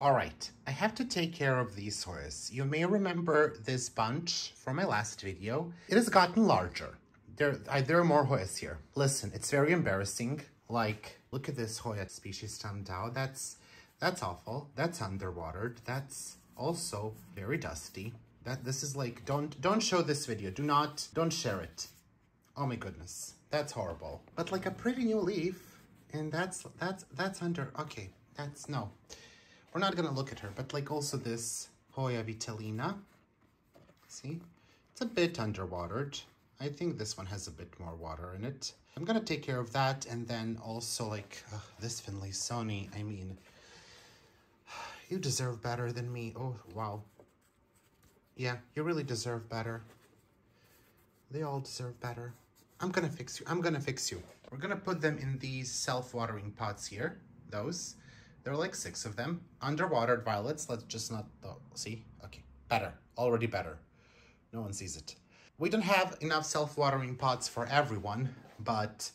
All right, I have to take care of these Hoyas. You may remember this bunch from my last video. It has gotten larger. There are more Hoyas here. Listen, it's very embarrassing. Like, look at this Hoya species Tamdao. That's awful. That's underwatered. That's also very dusty. This is like, don't show this video. Don't share it. Oh my goodness, that's horrible. But like a pretty new leaf, and that's under. Okay, no. We're not gonna look at her, but like also this Hoya vitellina. See, it's a bit underwatered. I think this one has a bit more water in it. I'm gonna take care of that, and then also like this Finlaysoni. I mean, you deserve better than me. Oh wow. Yeah, you really deserve better. They all deserve better. I'm gonna fix you. I'm gonna fix you. We're gonna put them in these self-watering pots here. Those. There are like 6 of them. Underwatered violets. Let's just not... see? Okay. Better. Already better. No one sees it. We don't have enough self-watering pots for everyone, but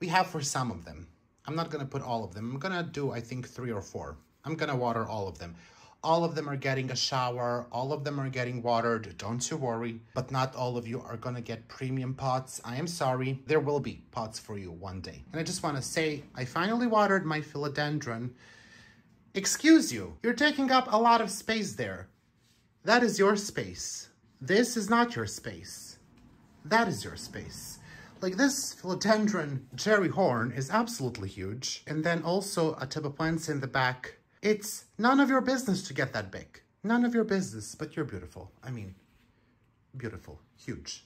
we have for some of them. I'm not going to put all of them. I'm going to do, I think, 3 or 4. I'm going to water all of them. All of them are getting a shower. All of them are getting watered. Don't you worry. But not all of you are going to get premium pots. I am sorry. There will be pots for you one day. And I just want to say, I finally watered my philodendron. Excuse you. You're taking up a lot of space there. That is your space. This is not your space. That is your space. Like this philodendron cherry horn is absolutely huge. And then also a tub of plants in the back. It's none of your business to get that big. None of your business, but you're beautiful. I mean, beautiful, huge.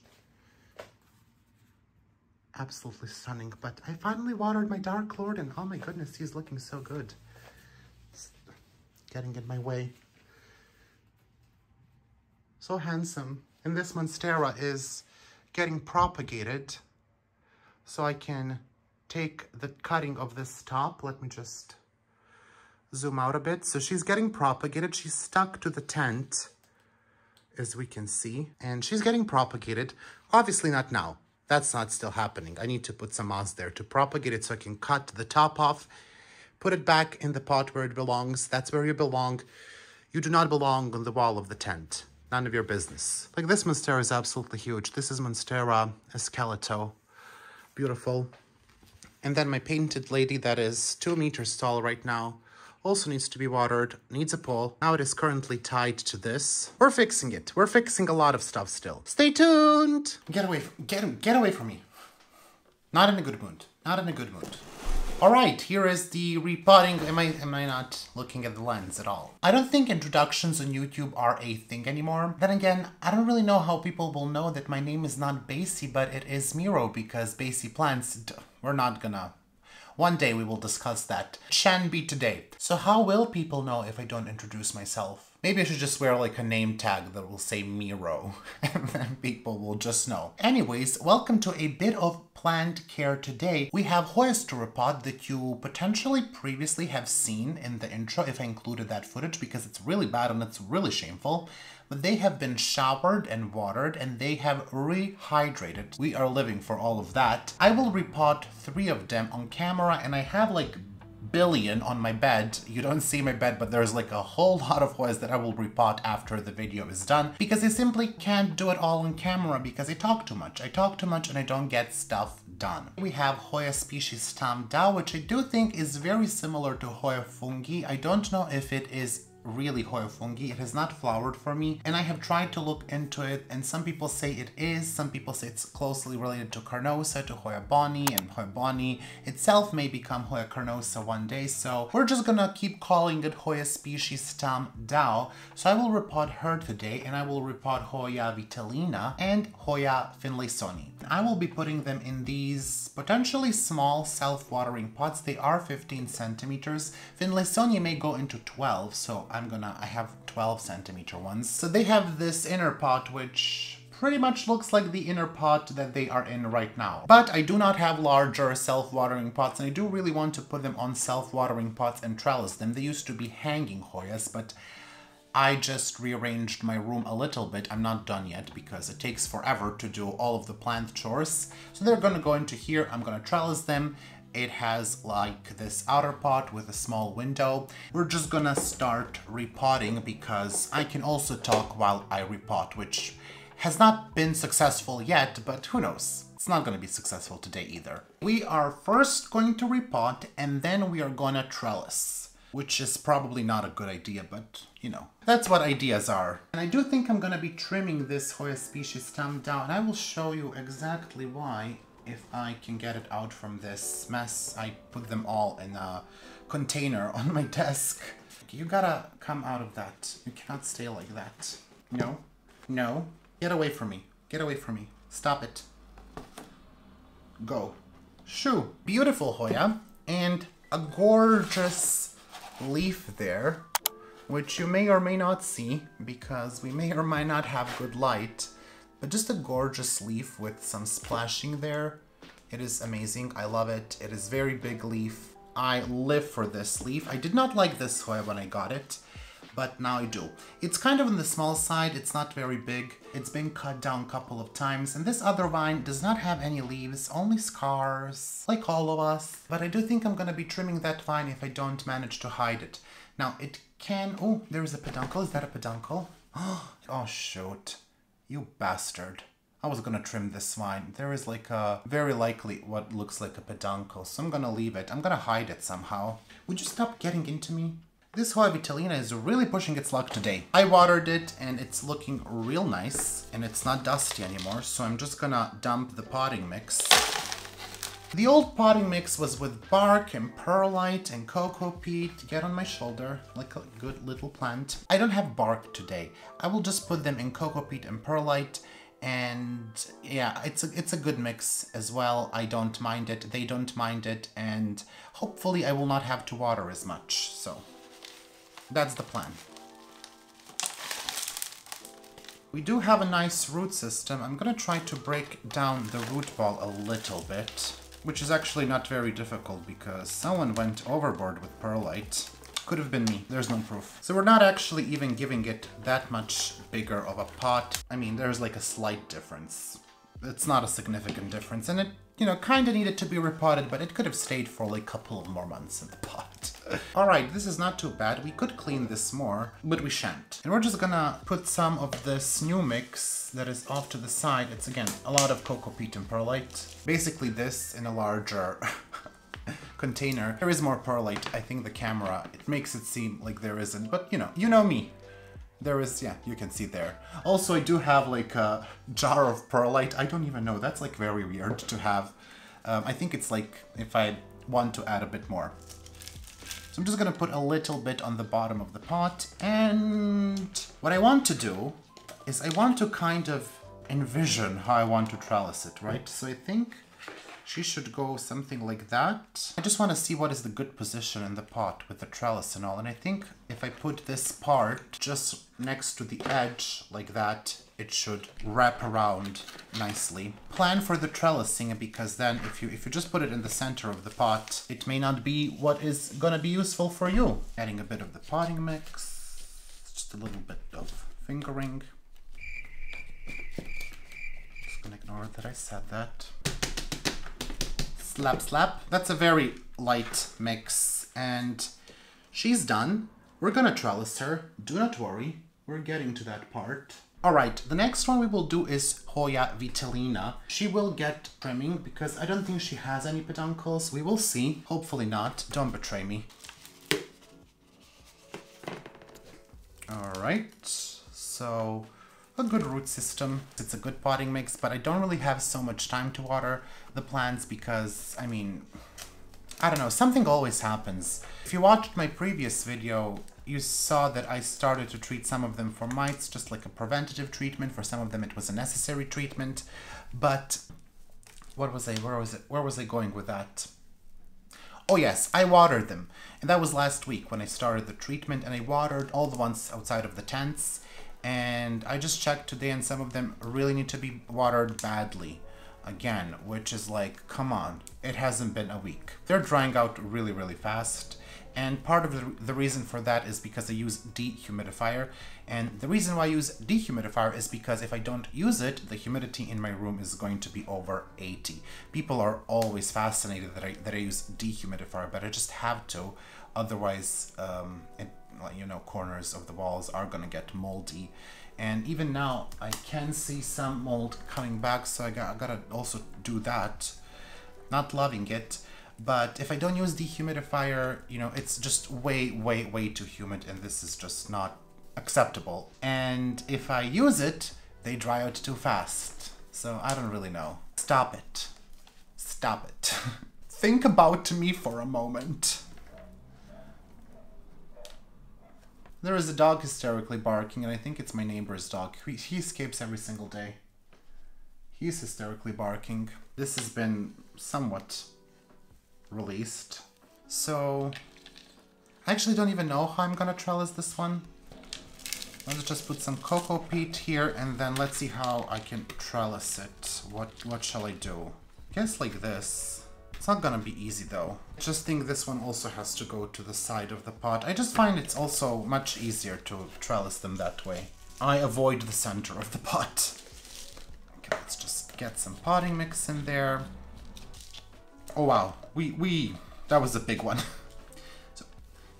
Absolutely stunning. But I finally watered my Dark Lord and oh my goodness, he's looking so good. It's getting in my way. So handsome. And this Monstera is getting propagated. So I can take the cutting of this top. Let me just zoom out a bit. So she's getting propagated. She's stuck to the tent, as we can see. And she's getting propagated. Obviously not now. That's not still happening. I need to put some moss there to propagate it so I can cut the top off, put it back in the pot where it belongs. That's where you belong. You do not belong on the wall of the tent. None of your business. Like this Monstera is absolutely huge. This is Monstera esqueleto. Beautiful. And then my painted lady that is 2 meters tall right now also needs to be watered, needs a pole. Now it is currently tied to this. We're fixing it. We're fixing a lot of stuff still. Stay tuned! Get away from me. Not in a good mood. Not in a good mood. All right, here is the repotting. Am I not looking at the lens at all? I don't think introductions on YouTube are a thing anymore. Then again, I don't really know how people will know that my name is not Basie, but it is Miro, because Basie plants, we're not gonna... One day we will discuss that. Shan't be today. So how will people know if I don't introduce myself? Maybe I should just wear like a name tag that will say Miro, and then people will just know. Anyways, welcome to a bit of plant care today. We have Hoyas to repot that you potentially previously have seen in the intro if I included that footage, because it's really bad and it's really shameful. But they have been showered and watered and they have rehydrated. We are living for all of that. I will repot 3 of them on camera, and I have like billion on my bed. You don't see my bed, but there's like a whole lot of Hoyas that I will repot after the video is done, because I simply can't do it all on camera because I talk too much. I talk too much and I don't get stuff done. We have Hoya species Tamdao, which I do think is very similar to Hoya fungi. I don't know if it is really Hoya fungi. It has not flowered for me, and I have tried to look into it, and some people say it is, some people say it's closely related to Carnosa, to Hoya boni, and Hoya boni itself may become Hoya carnosa one day, so we're just gonna keep calling it Hoya species Tamdao. So I will repot her today, and I will repot Hoya vitellina and Hoya finlaysoni. I will be putting them in these potentially small self-watering pots. They are 15 centimeters. Finlaysoni may go into 12, so I have 12 centimeter ones. So they have this inner pot, which pretty much looks like the inner pot that they are in right now. But I do not have larger self-watering pots, and I do really want to put them on self-watering pots and trellis them. They used to be hanging Hoyas, but I just rearranged my room a little bit. I'm not done yet because it takes forever to do all of the plant chores. So they're gonna go into here. I'm gonna trellis them. It has like this outer pot with a small window. We're just gonna start repotting because I can also talk while I repot, which has not been successful yet, but who knows? It's not gonna be successful today either. We are first going to repot and then we are gonna trellis, which is probably not a good idea, but you know, that's what ideas are. And I do think I'm gonna be trimming this Hoya species stem down. I will show you exactly why if I can get it out from this mess. I put them all in a container on my desk. You gotta come out of that. You cannot stay like that. No, no, get away from me. Get away from me. Stop it. Go. Shoo. Beautiful Hoya. And a gorgeous leaf there, which you may or may not see because we may or may not have good light, but just a gorgeous leaf with some splashing there. It is amazing. I love it. It is very big leaf. I live for this leaf. I did not like this Hoya when I got it, but now I do. It's kind of on the small side. It's not very big. It's been cut down a couple of times, and this other vine does not have any leaves, only scars, like all of us. But I do think I'm gonna be trimming that vine if I don't manage to hide it. Now it can, oh, there's a peduncle. Is that a peduncle? Oh, shoot. You bastard. I was gonna trim this vine. There is like a, very likely what looks like a peduncle, so I'm gonna leave it. I'm gonna hide it somehow. Would you stop getting into me? This Hoya vitellina is really pushing its luck today. I watered it and it's looking real nice and it's not dusty anymore, so I'm just gonna dump the potting mix. The old potting mix was with bark and perlite and cocoa peat. Get on my shoulder like a good little plant. I don't have bark today. I will just put them in cocoa peat and perlite, and yeah, it's a good mix as well. I don't mind it, they don't mind it, and hopefully I will not have to water as much. So that's the plan. We do have a nice root system. I'm gonna try to break down the root ball a little bit, which is actually not very difficult because someone went overboard with perlite. Could have been me, there's no proof. So we're not actually even giving it that much bigger of a pot. I mean, there's like a slight difference. It's not a significant difference, and it, you know, kind of needed to be repotted, but it could have stayed for like a couple of more months in the pot. All right, this is not too bad. We could clean this more, but we shan't. And we're just gonna put some of this new mix that is off to the side. It's, again, a lot of cocoa peat and perlite. Basically this in a larger container. There is more perlite. I think the camera, it makes it seem like there isn't, but you know me. There is, yeah, you can see there. Also, I do have like a jar of perlite. I don't even know, that's like very weird to have. I think it's like if I want to add a bit more. So I'm just gonna put a little bit on the bottom of the pot, and what I want to do is I want to kind of envision how I want to trellis it, right? So I think she should go something like that. I just want to see what is the good position in the pot with the trellis and all. And I think if I put this part just next to the edge like that, it should wrap around nicely. Plan for the trellising, because then if you just put it in the center of the pot, it may not be what is gonna be useful for you. Adding a bit of the potting mix, just a little bit of fingering. Just gonna ignore that I said that. Slap, slap. That's a very light mix, and she's done. We're gonna trellis her. Do not worry. We're getting to that part. All right, the next one we will do is Hoya vitellina. She will get trimming because I don't think she has any peduncles. We will see. Hopefully not. Don't betray me. All right, so a good root system. It's a good potting mix, but I don't really have so much time to water the plants because, I mean, I don't know, something always happens. If you watched my previous video, you saw that I started to treat some of them for mites, just like a preventative treatment. For some of them it was a necessary treatment. But what was I, where was I going with that? Oh yes, I watered them. And that was last week when I started the treatment, and I watered all the ones outside of the tents. And I just checked today, and some of them really need to be watered badly again, which is like, come on, it hasn't been a week. They're drying out really, really fast. And part of the reason for that is because I use dehumidifier. And the reason why I use dehumidifier is because if I don't use it, the humidity in my room is going to be over 80. People are always fascinated that I use dehumidifier, but I just have to. Otherwise, you know, corners of the walls are gonna get moldy. And even now, I can see some mold coming back, so I gotta also do that. Not loving it. But if I don't use dehumidifier, you know, it's just way too humid, and this is just not acceptable. And if I use it, they dry out too fast. So I don't really know. Stop it. Stop it. Think about me for a moment. There is a dog hysterically barking, and I think it's my neighbor's dog. He escapes every single day. He's hysterically barking. This has been somewhat released. So I actually don't even know how I'm gonna trellis this one. Let's just put some cocoa peat here, and then let's see how I can trellis it. What shall I do? I guess like this. It's not gonna be easy though. I just think this one also has to go to the side of the pot. I just find it's also much easier to trellis them that way. I avoid the center of the pot. Okay, let's just get some potting mix in there. Oh wow, that was a big one. So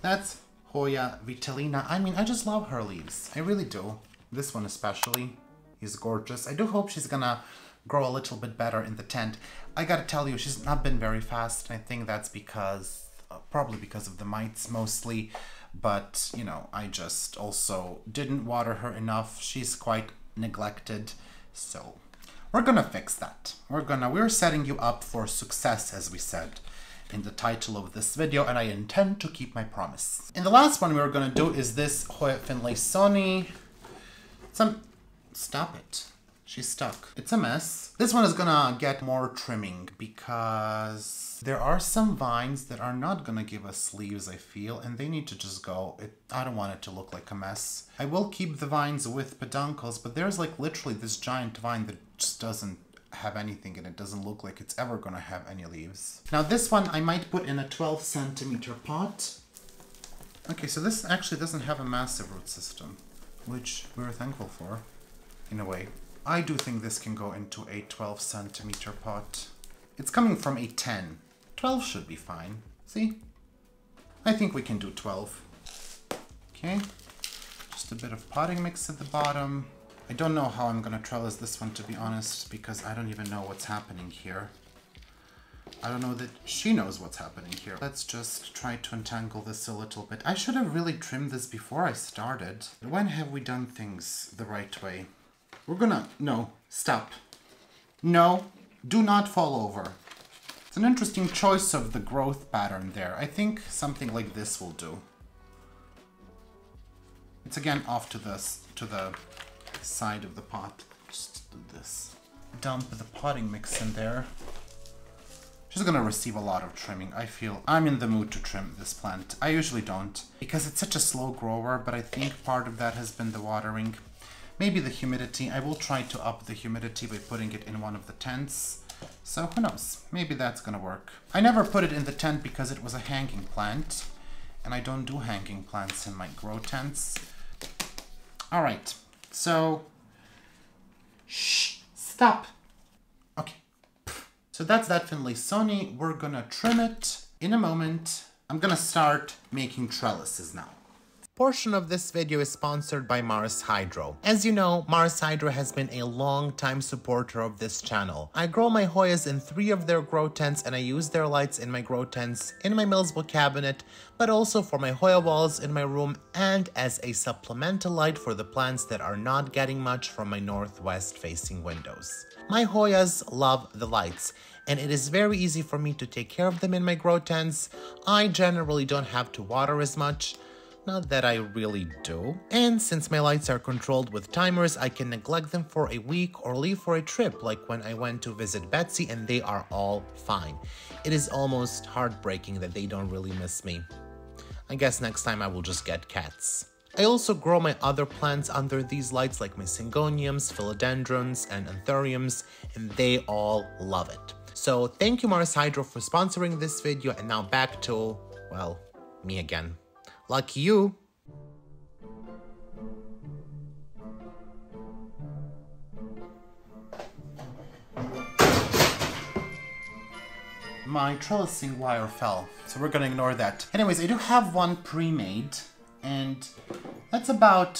that's Hoya vitellina. I mean, I just love her leaves. I really do. This one especially is gorgeous. I do hope she's gonna grow a little bit better in the tent. I gotta tell you, she's not been very fast. And I think that's because, probably because of the mites mostly. But, you know, I just also didn't water her enough. She's quite neglected. So we're gonna fix that. We're setting you up for success, as we said in the title of this video, and I intend to keep my promise. And the last one we're gonna do is this Hoya Finlaysoni. Stop it. She's stuck. It's a mess. This one is gonna get more trimming because there are some vines that are not gonna give us leaves, I feel, and they need to just go. I don't want it to look like a mess. I will keep the vines with peduncles, but there's like literally this giant vine that just doesn't have anything, and it doesn't look like it's ever gonna have any leaves. Now this one I might put in a 12 centimeter pot. Okay, so this actually doesn't have a massive root system, which we're thankful for, in a way. I do think this can go into a 12 centimeter pot. It's coming from a 10. 12 should be fine. See? I think we can do 12. Okay, just a bit of potting mix at the bottom. I don't know how I'm gonna trellis this one, to be honest, because I don't even know what's happening here. I don't know that she knows what's happening here. Let's just try to untangle this a little bit. I should have really trimmed this before I started. When have we done things the right way? No, stop. No, do not fall over. It's an interesting choice of the growth pattern there. I think something like this will do. It's again off to the side of the pot. Just do this. Dump the potting mix in there. She's gonna receive a lot of trimming. I feel I'm in the mood to trim this plant. I usually don't, because it's such a slow grower, but I think part of that has been the watering. Maybe the humidity. I will try to up the humidity by putting it in one of the tents. So who knows? Maybe that's gonna work. I never put it in the tent because it was a hanging plant, and I don't do hanging plants in my grow tents. All right, so shh, stop. Okay, so that's that Finlaysoni. We're gonna trim it in a moment. I'm gonna start making trellises now. Portion of this video is sponsored by Mars Hydro. As you know, Mars Hydro has been a long-time supporter of this channel. I grow my Hoyas in 3 of their grow tents, and I use their lights in my grow tents, in my Millsbo cabinet, but also for my Hoya walls in my room and as a supplemental light for the plants that are not getting much from my northwest facing windows. My Hoyas love the lights, and it is very easy for me to take care of them in my grow tents. I generally don't have to water as much. Not that I really do. And since my lights are controlled with timers, I can neglect them for a week or leave for a trip, like when I went to visit Basie, and they are all fine. It is almost heartbreaking that they don't really miss me. I guess next time I will just get cats. I also grow my other plants under these lights, like my syngoniums, philodendrons, and anthuriums, and they all love it. So thank you Mars Hydro for sponsoring this video, and now back to, well, me again. Lucky you. My trellising wire fell, so we're gonna ignore that. Anyways, I do have one pre-made, and that's about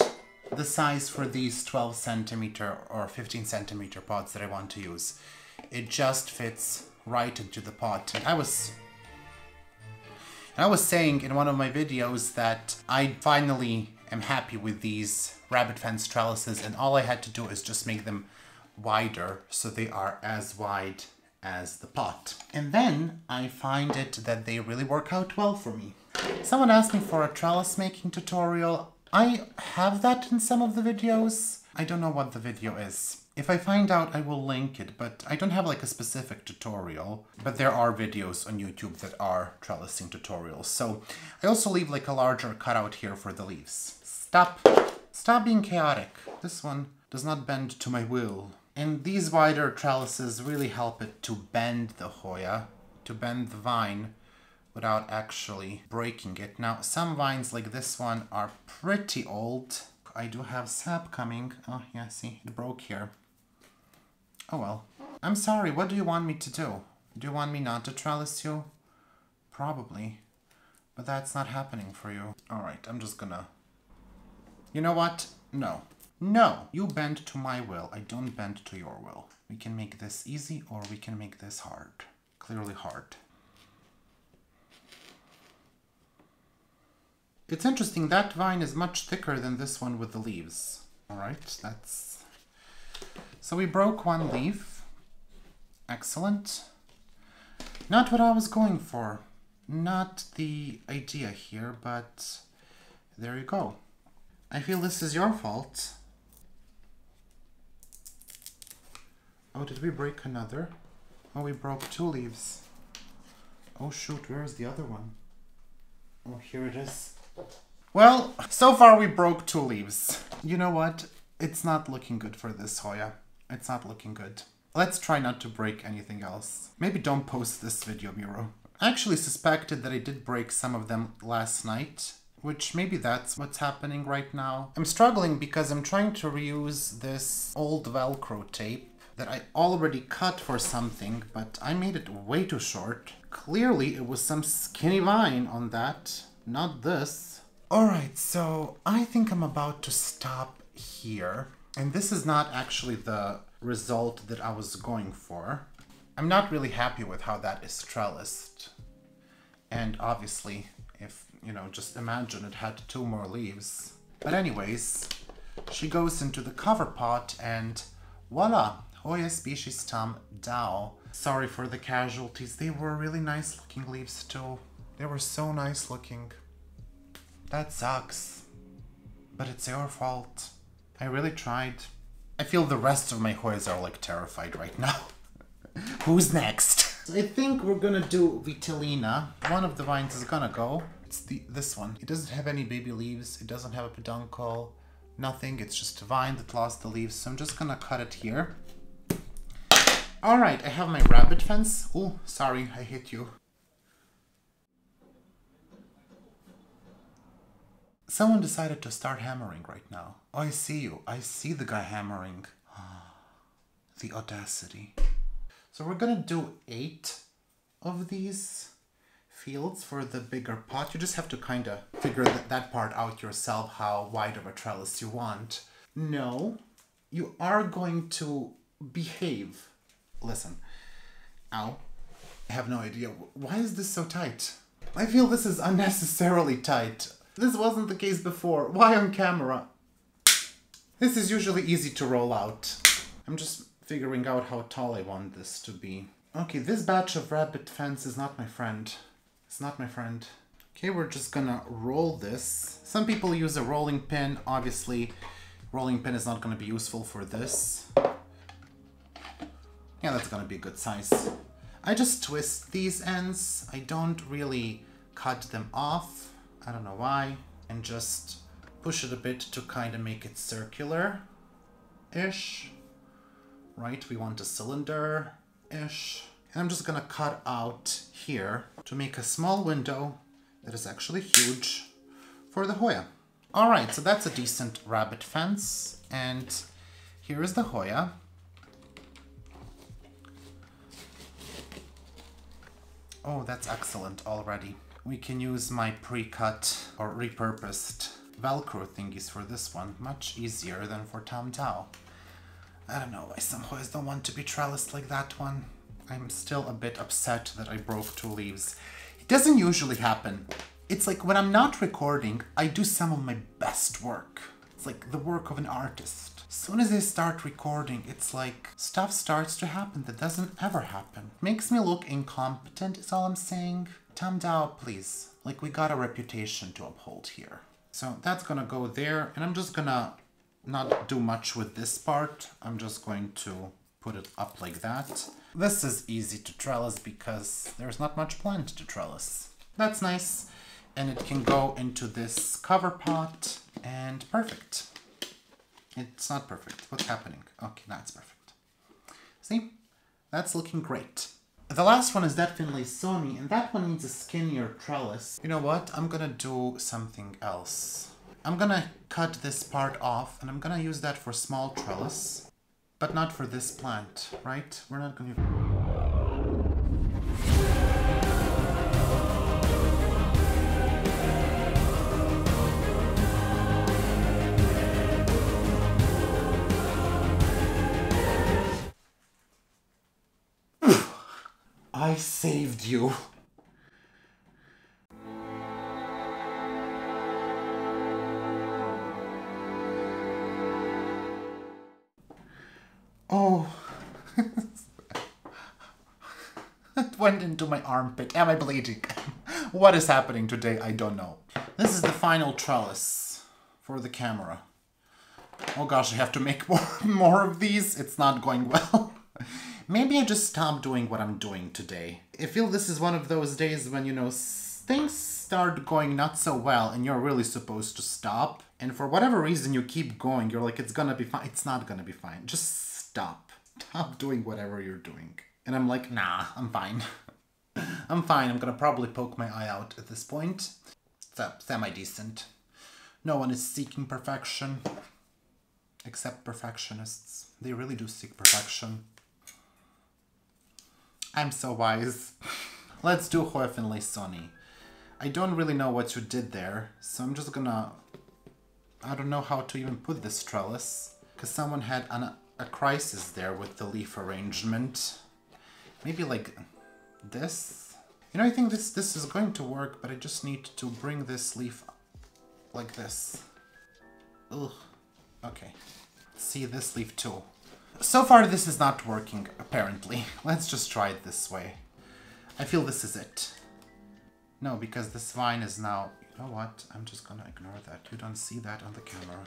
the size for these 12 centimeter or 15 centimeter pots that I want to use. It just fits right into the pot. And I was saying in one of my videos that I finally am happy with these rabbit fence trellises, and all I had to do is just make them wider so they are as wide as the pot. And then I find it that they really work out well for me. Someone asked me for a trellis making tutorial. I have that in some of the videos. I don't know what the video is. If I find out, I will link it, but I don't have like a specific tutorial. But there are videos on YouTube that are trellising tutorials. So I also leave like a larger cutout here for the leaves. Stop being chaotic. This one does not bend to my will. And these wider trellises really help it to bend the Hoya, to bend the vine without actually breaking it. Now, some vines like this one are pretty old. I do have sap coming. Oh yeah, see, it broke here. Oh well. I'm sorry, what do you want me to do? Do you want me not to trellis you? Probably. But that's not happening for you. Alright, I'm just gonna... You know what? No. No, you bend to my will. I don't bend to your will. We can make this easy or we can make this hard. Clearly hard. It's interesting, that vine is much thicker than this one with the leaves. All right, that's... So we broke one leaf. Excellent. Not what I was going for. Not the idea here, but there you go. I feel this is your fault. Oh, did we break another? Oh, we broke two leaves. Oh shoot, where is the other one? Oh, here it is. Well, so far we broke two leaves. You know what? It's not looking good for this Hoya. It's not looking good. Let's try not to break anything else. Maybe don't post this video, Miro. I actually suspected that I did break some of them last night, which maybe that's what's happening right now. I'm struggling because I'm trying to reuse this old Velcro tape that I already cut for something, but I made it way too short. Clearly it was some skinny vine on that, not this. Alright, so I think I'm about to stop here. And this is not actually the result that I was going for. I'm not really happy with how that is trellised. And obviously, if, you know, just imagine it had two more leaves. But anyways, she goes into the cover pot and voila! Hoya species Tom Dow. Sorry for the casualties. They were really nice looking leaves too. They were so nice looking. That sucks. But it's your fault. I really tried. I feel the rest of my Hoyas are like terrified right now. Who's next? So I think we're gonna do Vitellina. One of the vines is gonna go. It's this one. It doesn't have any baby leaves. It doesn't have a peduncle. Nothing. It's just a vine that lost the leaves. So I'm just gonna cut it here. Alright, I have my rabbit fence. Oh, sorry, I hit you. Someone decided to start hammering right now. Oh, I see you. I see the guy hammering. The audacity. So we're gonna do 8 of these fields for the bigger pot. You just have to kind of figure that part out yourself, how wide of a trellis you want. No, you are going to behave. Listen. Ow. I have no idea. Why is this so tight? I feel this is unnecessarily tight. This wasn't the case before. Why on camera? This is usually easy to roll out. I'm just figuring out how tall I want this to be. Okay, this batch of rabbit fence is not my friend. It's not my friend. Okay, we're just gonna roll this. Some people use a rolling pin. Obviously, rolling pin is not gonna be useful for this. Yeah, that's gonna be a good size. I just twist these ends. I don't really cut them off. I don't know why. And just push it a bit to kind of make it circular-ish. Right, we want a cylinder-ish. And I'm just gonna cut out here to make a small window that is actually huge for the Hoya. All right, so that's a decent rabbit fence. And here is the Hoya. Oh, that's excellent already. We can use my pre-cut or repurposed Velcro thingies for this one. Much easier than for Tam Tao. I don't know why some Hoyas don't want to be trellised like that one. I'm still a bit upset that I broke 2 leaves. It doesn't usually happen. It's like when I'm not recording, I do some of my best work. It's like the work of an artist. As soon as I start recording, it's like stuff starts to happen that doesn't ever happen. Makes me look incompetent is all I'm saying. Tam Dao, please. Like, we got a reputation to uphold here. So that's gonna go there, and I'm just gonna not do much with this part. I'm just going to put it up like that. This is easy to trellis because there's not much plant to trellis. That's nice. And it can go into this cover pot, and perfect. It's not perfect. What's happening? Okay, that's perfect. See? That's looking great. The last one is that Finlaysoni, and that one needs a skinnier trellis. You know what? I'm gonna do something else. I'm gonna cut this part off, and I'm gonna use that for small trellis, but not for this plant, right? We're not gonna... I saved you. Oh. It went into my armpit. Am I bleeding? What is happening today? I don't know. This is the final trellis for the camera. Oh gosh, I have to make more of these. It's not going well. Maybe I just stop doing what I'm doing today. I feel this is one of those days when, you know, things start going not so well and you're really supposed to stop. And for whatever reason you keep going, you're like, it's gonna be fine. It's not gonna be fine. Just stop. Stop doing whatever you're doing. And I'm like, nah, I'm fine. I'm fine. I'm gonna probably poke my eye out at this point. It's semi-decent. No one is seeking perfection. Except perfectionists. They really do seek perfection. I'm so wise. Let's do Hoya Finlaysoni. I don't really know what you did there, so I'm just gonna... I don't know how to even put this trellis, because someone had a crisis there with the leaf arrangement. Maybe like this? You know, I think this is going to work, but I just need to bring this leaf like this. Ugh. Okay. See this leaf too. So far this is not working, apparently. Let's just try it this way. I feel this is it. No, because this vine is now... You know what? I'm just gonna ignore that. You don't see that on the camera.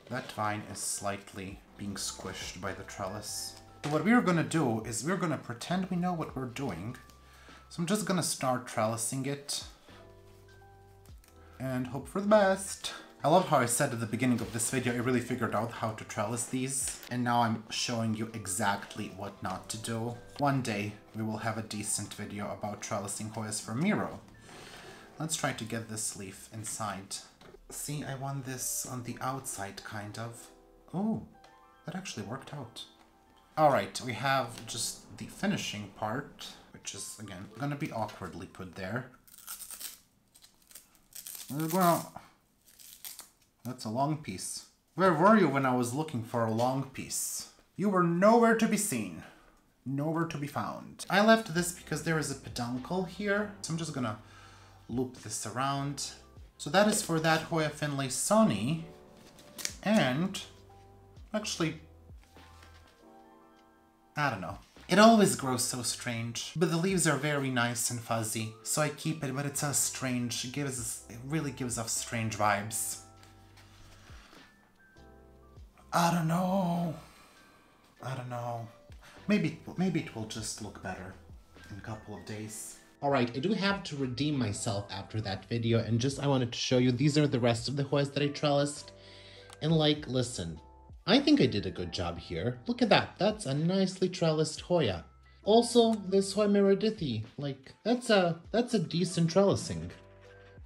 That vine is slightly being squished by the trellis. So what we're gonna do is we're gonna pretend we know what we're doing. So I'm just gonna start trellising it. And hope for the best. I love how I said at the beginning of this video I really figured out how to trellis these, and now I'm showing you exactly what not to do. One day we will have a decent video about trellising Hoyas for Miro. Let's try to get this leaf inside. See, I want this on the outside, kind of. Oh, that actually worked out. Alright, we have just the finishing part, which is, again, gonna be awkwardly put there. We're gonna... That's a long piece. Where were you when I was looking for a long piece? You were nowhere to be seen. Nowhere to be found. I left this because there is a peduncle here, so I'm just gonna loop this around. So that is for that Hoya Finlaysoni. And actually, I don't know. It always grows so strange, but the leaves are very nice and fuzzy, so I keep it, but it's so strange. It really gives off strange vibes. I don't know. I don't know. Maybe it will just look better in a couple of days. Alright, I do have to redeem myself after that video, and just I wanted to show you, these are the rest of the Hoyas that I trellised. And like, listen, I think I did a good job here. Look at that, that's a nicely trellised Hoya. Also, this Hoya Meredithy, like, that's a decent trellising.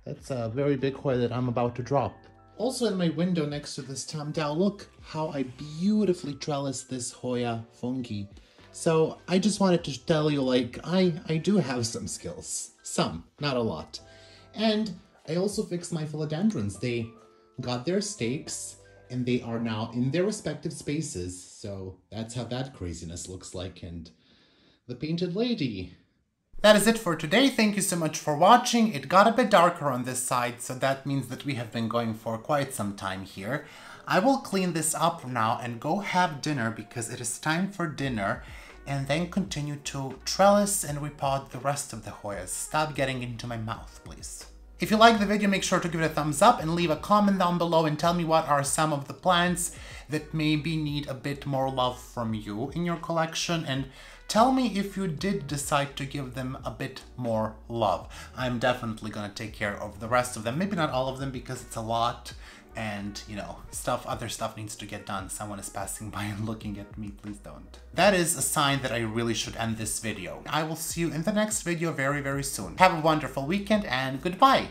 That's a very big Hoya that I'm about to drop. Also in my window next to this tamdao, look how I beautifully trellis this Hoya fungi. So I just wanted to tell you, like, I do have some skills. Some, not a lot. And I also fixed my philodendrons. They got their stakes and they are now in their respective spaces. So that's how that craziness looks like. And the painted lady. That is it for today. Thank you so much for watching. It got a bit darker on this side, so that means that we have been going for quite some time here. I will clean this up now and go have dinner because it is time for dinner, and then continue to trellis and repot the rest of the Hoyas. Stop getting into my mouth, please. If you like the video, make sure to give it a thumbs up and leave a comment down below and tell me what are some of the plants that maybe need a bit more love from you in your collection, and tell me if you did decide to give them a bit more love. I'm definitely gonna take care of the rest of them. Maybe not all of them because it's a lot and, you know, other stuff needs to get done. Someone is passing by and looking at me, please don't. That is a sign that I really should end this video. I will see you in the next video very, very soon. Have a wonderful weekend and goodbye.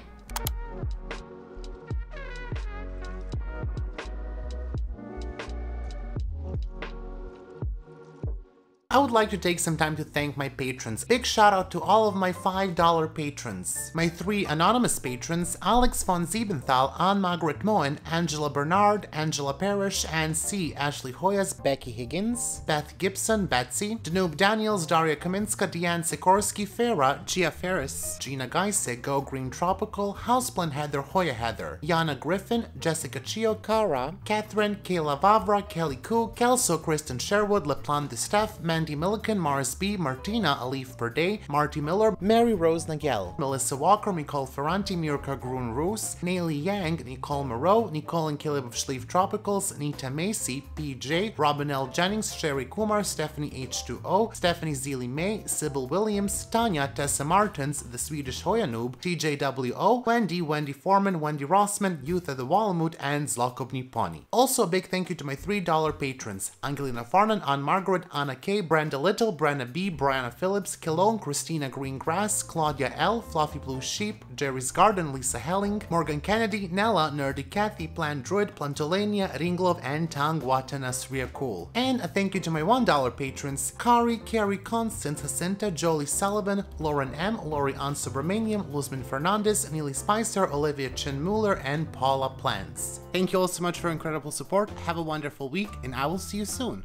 I would like to take some time to thank my patrons. Big shout out to all of my $5 patrons. My 3 anonymous patrons, Alex von Siebenthal, Anne-Margaret Moen, Angela Bernard, Angela Parrish, and C. Ashley Hoyas, Becky Higgins, Beth Gibson, Betsy, Danube Daniels, Daria Kaminska, Deanne Sikorsky, Farah, Gia Ferris, Gina Geise, Go Green Tropical, Houseplant Heather, Hoya Heather, Yana Griffin, Jessica Chio, Cara, Catherine, Kayla Vavra, Kelly Koo, Kelso, Kristen Sherwood, LePlan de Steph, Mandy Milliken, Mars B, Martina, Alif Perday, Marty Miller, Mary Rose Nagel, Melissa Walker, Nicole Ferranti, Mirka Grun Roos, Naily Yang, Nicole Moreau, Nicole and Caleb of Schleif Tropicals, Nita Macy, PJ, Robin L. Jennings, Sherry Kumar, Stephanie H2O, Stephanie Zeely May, Sybil Williams, Tanya, Tessa Martins, The Swedish Hoya Noob, TJWO, Wendy Foreman, Wendy Rossman, Youth of the Walmut, and Zlokobni Pony. Also a big thank you to my $3 patrons, Angelina Farnan, Ann Margaret, Anna K, Brenda Little, Brenna B, Brianna Phillips, Kilone, Christina Greengrass, Claudia L, Fluffy Blue Sheep, Jerry's Garden, Lisa Helling, Morgan Kennedy, Nella, Nerdy Kathy, Plant Druid, Plantolania, Ringlov, and Tangwata Nasria Cool. And a thank you to my $1 patrons, Kari, Carrie Constance, Jacinta, Jolie Sullivan, Lauren M, Lori Ann Subramaniam, Luzman Fernandez, Neely Spicer, Olivia Chin Mueller, and Paula Plants. Thank you all so much for your incredible support. Have a wonderful week, and I will see you soon.